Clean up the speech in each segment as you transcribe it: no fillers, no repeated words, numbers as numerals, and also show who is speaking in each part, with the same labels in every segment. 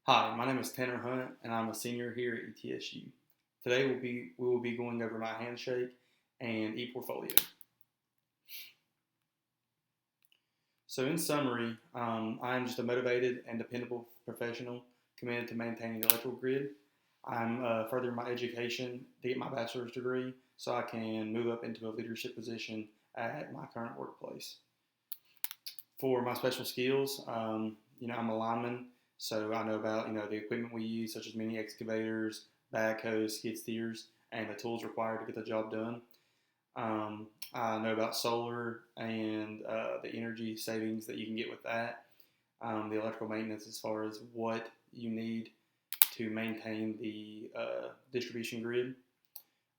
Speaker 1: Hi, my name is Tanner Hunt, and I'm a senior here at ETSU. Today we will be going over my handshake and e-portfolio. So, in summary, I am just a motivated and dependable professional committed to maintaining the electrical grid. I'm furthering my education to get my bachelor's degree so I can move up into a leadership position at my current workplace. For my special skills, I'm a lineman, so I know about the equipment we use, such as mini excavators, backhoes, skid steers, and the tools required to get the job done. I know about solar and the energy savings that you can get with that. The electrical maintenance, as far as what you need to maintain the distribution grid.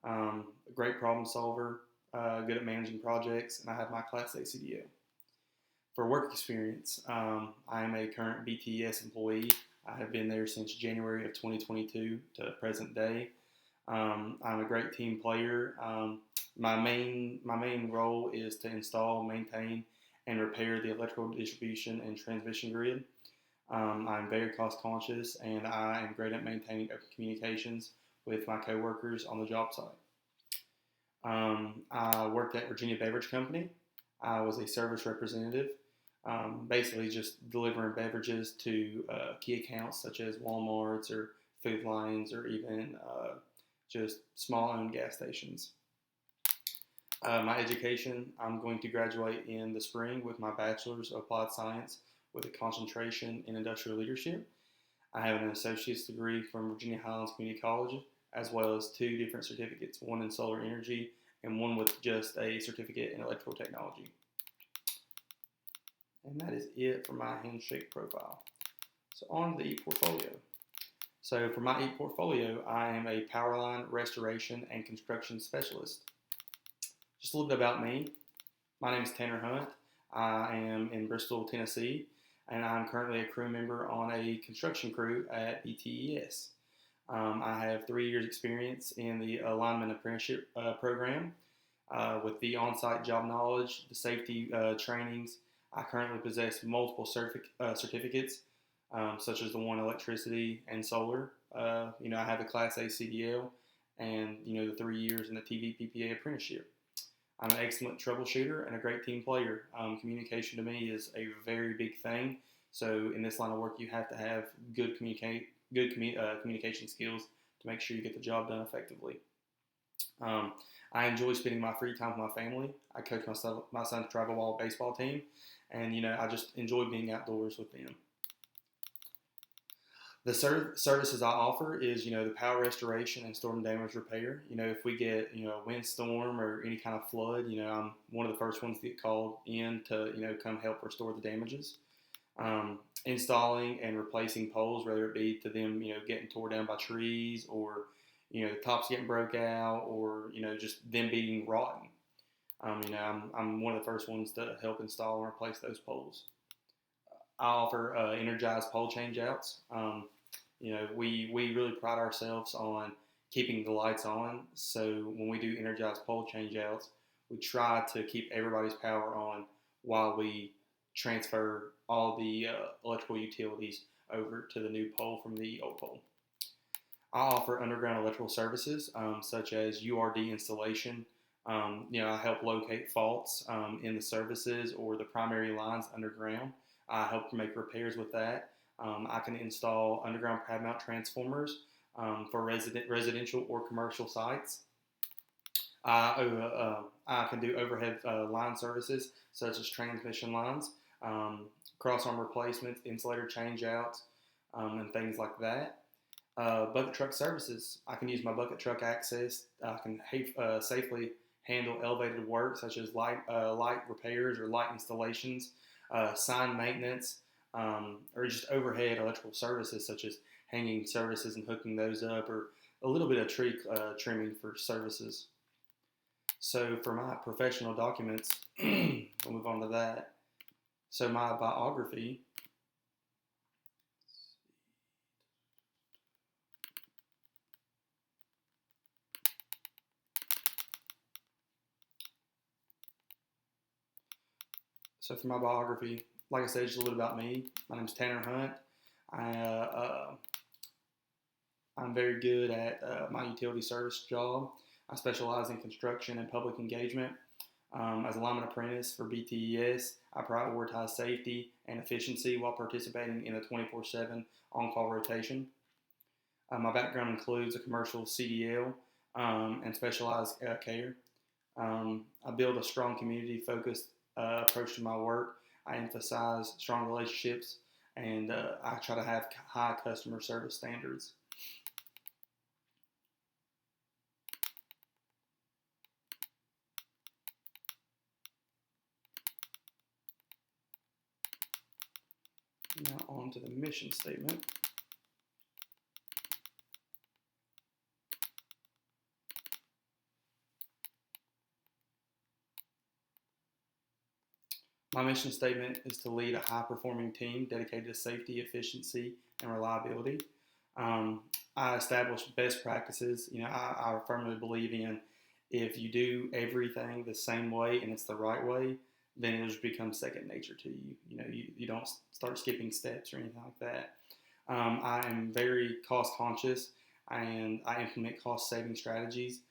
Speaker 1: A great problem solver, good at managing projects, and I have my Class A CDL. For work experience, I am a current BTS employee. I have been there since January of 2022 to present day. I'm a great team player. My main role is to install, maintain, and repair the electrical distribution and transmission grid. I'm very cost conscious, and I am great at maintaining open communications with my coworkers on the job site. I worked at Virginia Beverage Company. I was a service representative, basically just delivering beverages to key accounts such as Walmart's or Food Lions or even just small owned gas stations. My education, I'm going to graduate in the spring with my Bachelor's of Applied Science with a concentration in industrial leadership. I have an associate's degree from Virginia Highlands Community College, as well as two different certificates, one in solar energy and one with just a certificate in electrical technology. And that is it for my handshake profile. So on to the e-portfolio. So for my e-portfolio, I am a power line restoration and construction specialist. Just a little bit about me. My name is Tanner Hunt. I am in Bristol, Tennessee, and I'm currently a crew member on a construction crew at BTES. I have 3 years experience in the alignment apprenticeship program with the on-site job knowledge, the safety trainings. I currently possess multiple certificates, such as the one electricity and solar. I have the Class A CDL and, the 3 years in the TV PPA apprenticeship. I'm an excellent troubleshooter and a great team player. Communication to me is a very big thing. So in this line of work, you have to have good communication skills to make sure you get the job done effectively. I enjoy spending my free time with my family. I coach my son's travel ball baseball team, and I just enjoy being outdoors with them. The services I offer is, the power restoration and storm damage repair. If we get, a windstorm or any kind of flood, I'm one of the first ones to get called in to, come help restore the damages. Installing and replacing poles, whether it be to them, getting tore down by trees or, the tops getting broke out or, just them being rotten. I'm one of the first ones to help install and replace those poles. I offer energized pole changeouts. We really pride ourselves on keeping the lights on. So when we do energized pole changeouts, we try to keep everybody's power on while we transfer all the electrical utilities over to the new pole from the old pole. I offer underground electrical services such as URD installation. I help locate faults in the services or the primary lines underground. I help make repairs with that. I can install underground pad mount transformers for residential or commercial sites. I can do overhead line services such as transmission lines, cross-arm replacements, insulator changeouts, and things like that. Bucket truck services. I can use my bucket truck access. I can safely handle elevated work such as light repairs or light installations, sign maintenance, or just overhead electrical services such as hanging services and hooking those up, or a little bit of tree trimming for services. So for my professional documents, we'll move on to that. So my biography. So for my biography, like I said, just a little about me. My name is Tanner Hunt. I I'm very good at my utility service job. I specialize in construction and public engagement. As a lineman apprentice for BTES, I prioritize safety and efficiency while participating in a 24/7 on-call rotation. My background includes a commercial CDL and specialized care. I build a strong community-focused approach to my work. I emphasize strong relationships, and I try to have high customer service standards. Now on to the mission statement. My mission statement is to lead a high-performing team dedicated to safety, efficiency, and reliability. Um, I establish best practices. I firmly believe in if you do everything the same way and it's the right way, then it'll just become second nature to you. You don't start skipping steps or anything like that. I am very cost conscious and I implement cost saving strategies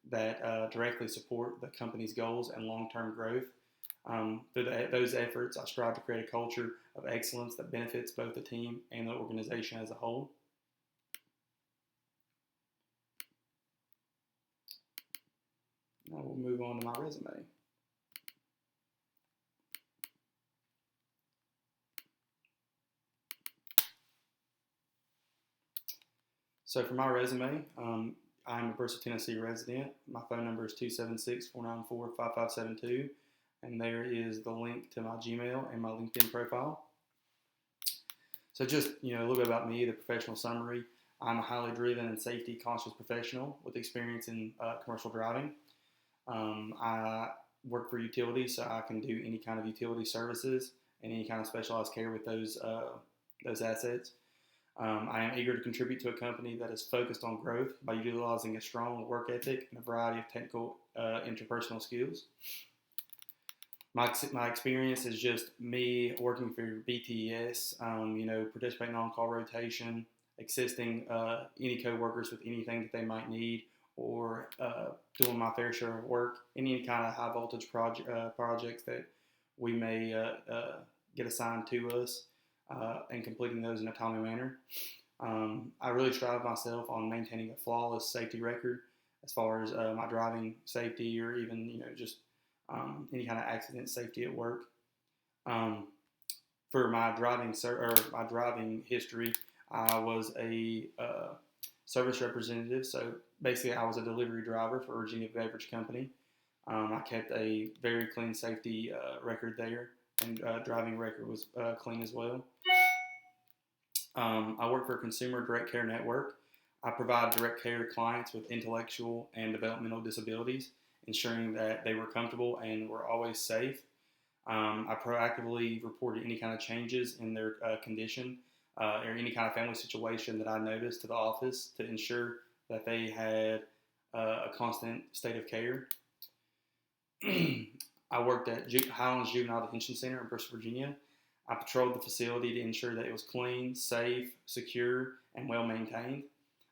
Speaker 1: that directly support the company's goals and long term growth. Through those efforts, I strive to create a culture of excellence that benefits both the team and the organization as a whole. Now we'll move on to my resume. So for my resume, I'm a Bristol, Tennessee resident. My phone number is 276-494-5572, and there is the link to my Gmail and my LinkedIn profile. So just, a little bit about me, the professional summary. I'm a highly driven and safety conscious professional with experience in commercial driving. I work for utilities, so I can do any kind of utility services and any kind of specialized care with those assets. I am eager to contribute to a company that is focused on growth by utilizing a strong work ethic and a variety of technical interpersonal skills. My experience is just me working for BTES, participating on call rotation, assisting any coworkers with anything that they might need, or doing my fair share of work in any kind of high voltage projects that we may get assigned to us, and completing those in a timely manner. I really strive myself on maintaining a flawless safety record as far as my driving safety or even just any kind of accident safety at work. For my driving history, I was a service representative. So basically, I was a delivery driver for Virginia Beverage Company. I kept a very clean safety record there, and driving record was clean as well. I work for a consumer direct care network. I provide direct care to clients with intellectual and developmental disabilities, ensuring that they were comfortable and were always safe. I proactively reported any kind of changes in their condition or any kind of family situation that I noticed to the office to ensure that they had a constant state of care. I worked at Highlands Juvenile Detention Center in Bristol, Virginia. I patrolled the facility to ensure that it was clean, safe, secure, and well maintained.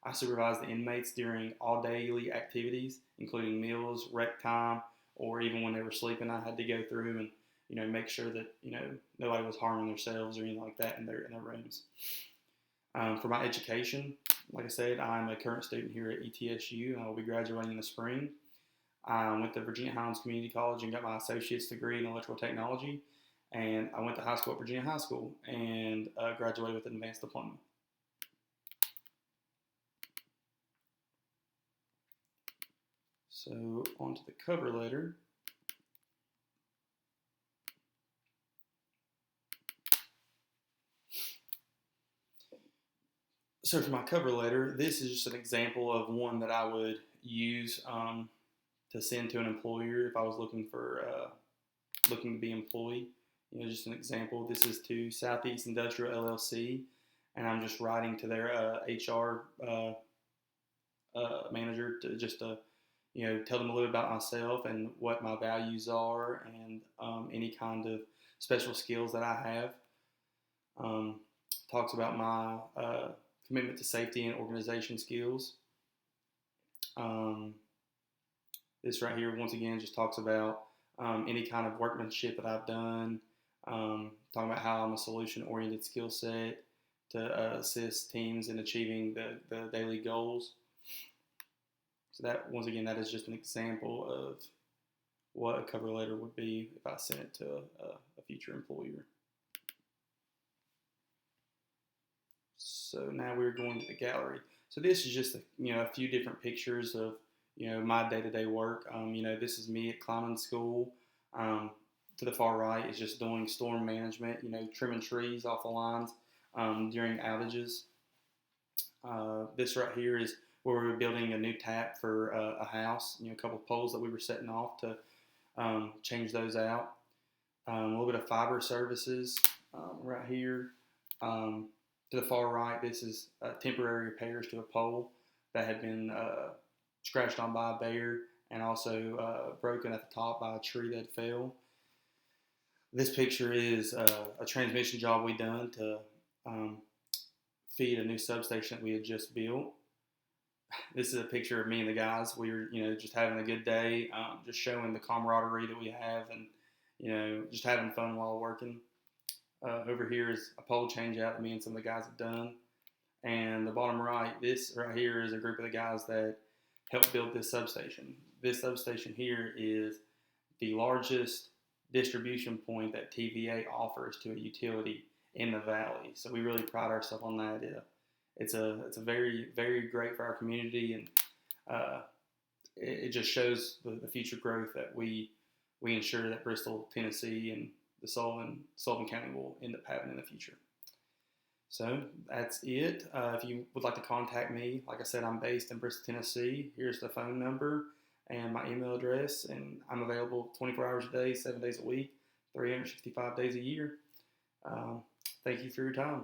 Speaker 1: I supervised the inmates during all daily activities, including meals, rec time, or even when they were sleeping. I had to go through and make sure that nobody was harming themselves or anything like that in their rooms. For my education, like I said, I'm a current student here at ETSU, and I will be graduating in the spring. I went to Virginia Highlands Community College and got my associate's degree in electrical technology. And I went to high school at Virginia High School and graduated with an advanced diploma. So on to the cover letter. So for my cover letter, this is just an example of one that I would use to send to an employer if I was looking to be employed. Just an example. This is to Southeast Industrial LLC, and I'm just writing to their HR manager to tell them a little about myself and what my values are and any kind of special skills that I have. Talks about my commitment to safety and organization skills. This right here, once again, just talks about any kind of workmanship that I've done, talking about how I'm a solution-oriented skill set to assist teams in achieving the daily goals. So that, once again, that is just an example of what a cover letter would be if I sent it to a future employer. So now we're going to the gallery. So this is just a few different pictures of my day-to-day work. This is me at climbing school. To the far right is just doing storm management. Trimming trees off the lines during outages. This right here is where we were building a new tap for a house. A couple of poles that we were setting off to change those out. A little bit of fiber services right here. To the far right, this is temporary repairs to a pole that had been scratched on by a bear and also broken at the top by a tree that fell. This picture is a transmission job we done to feed a new substation that we had just built. This is a picture of me and the guys. We were, just having a good day, just showing the camaraderie that we have, and just having fun while working. Over here is a pole change out that me and some of the guys have done. And the bottom right, this right here is a group of the guys that helped build this substation. This substation here is the largest distribution point that TVA offers to a utility in the valley. So we really pride ourselves on that. It's a very, very great for our community, and it just shows the future growth that we ensure that Bristol, Tennessee, and the Sullivan County will end up having in the future. So that's it. If you would like to contact me, like I said, I'm based in Bristol, Tennessee. Here's the phone number and my email address, and I'm available 24 hours a day, 7 days a week, 365 days a year. Thank you for your time.